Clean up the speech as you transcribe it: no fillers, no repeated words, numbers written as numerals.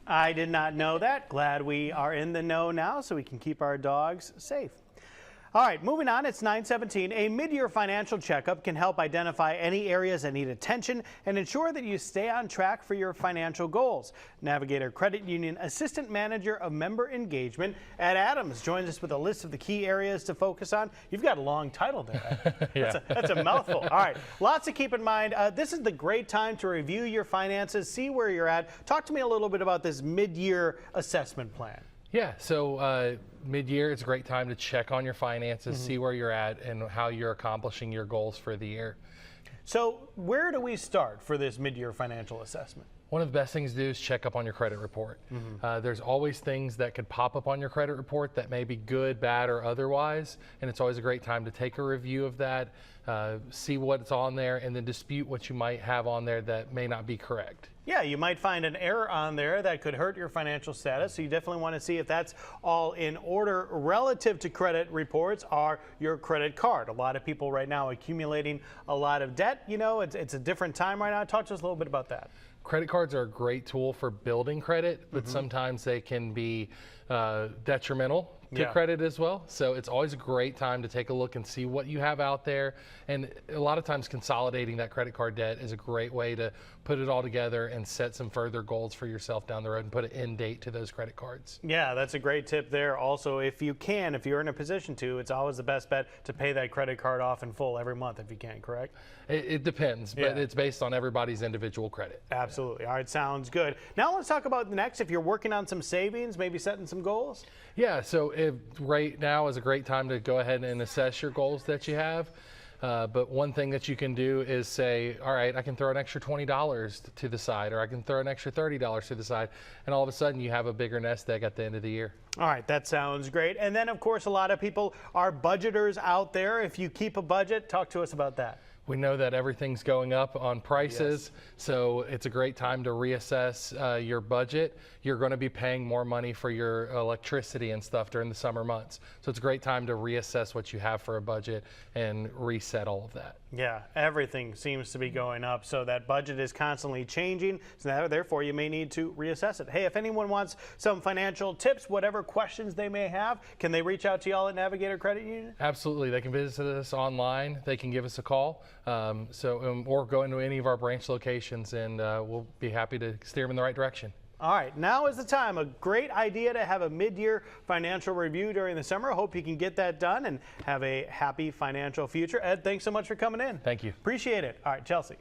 I did not know that. Glad we are in the know now so we can keep our dogs safe. All right, moving on, it's 9:17. A mid-year financial checkup can help identify any areas that need attention and ensure that you stay on track for your financial goals. Navigator Credit Union Assistant Manager of Member Engagement, Ed Adams, joins us with a list of the key areas to focus on. You've got a long title there. Yeah. That's a mouthful. All right, lots to keep in mind. This is the great time to review your finances, see where you're at. Talk to me a little bit about this mid-year assessment plan. Yeah, so mid-year, it's a great time to check on your finances, see where you're at and how you're accomplishing your goals for the year. So where do we start for this mid-year financial assessment? One of the best things to do is check up on your credit report. There's always things that could pop up on your credit report that may be good, bad, or otherwise, and it's always a great time to take a review of that, see what's on there, and then dispute what you might have on there that may not be correct. Yeah, you might find an error on there that could hurt your financial status, so you definitely want to see if that's all in order. Relative to credit reports are your credit card. A lot of people right now accumulating a lot of debt. You know, it's a different time right now. Talk to us a little bit about that. Credit cards are a great tool for building credit, but sometimes they can be detrimental to credit as well. So it's always a great time to take a look and see what you have out there. And a lot of times consolidating that credit card debt is a great way to put it all together and set some further goals for yourself down the road and put an end date to those credit cards. Yeah, that's a great tip there. Also, if you're in a position to, it's always the best bet to pay that credit card off in full every month if you can, correct? It depends, but it's based on everybody's individual credit. Absolutely. All right, sounds good. Now let's talk about next. If you're working on some savings, maybe setting some goals. Yeah, so right now is a great time to go ahead and assess your goals that you have. But one thing that you can do is say, all right, I can throw an extra $20 to the side, or I can throw an extra $30 to the side, and all of a sudden you have a bigger nest egg at the end of the year. All right, that sounds great. And then, of course, a lot of people are budgeters out there. If you keep a budget, talk to us about that. We know that everything's going up on prices, so it's a great time to reassess your budget. You're going to be paying more money for your electricity and stuff during the summer months. So it's a great time to reassess what you have for a budget and reset all of that. Yeah, everything seems to be going up, so that budget is constantly changing. So therefore, you may need to reassess it. Hey, if anyone wants some financial tips, whatever questions they may have, can they reach out to y'all at Navigator Credit Union? Absolutely. They can visit us online. They can give us a call. Or go into any of our branch locations, and we'll be happy to steer them in the right direction. All right, now is the time. A great idea to have a mid-year financial review during the summer. Hope you can get that done and have a happy financial future. Ed, thanks so much for coming in. Thank you. Appreciate it. All right, Chelsea.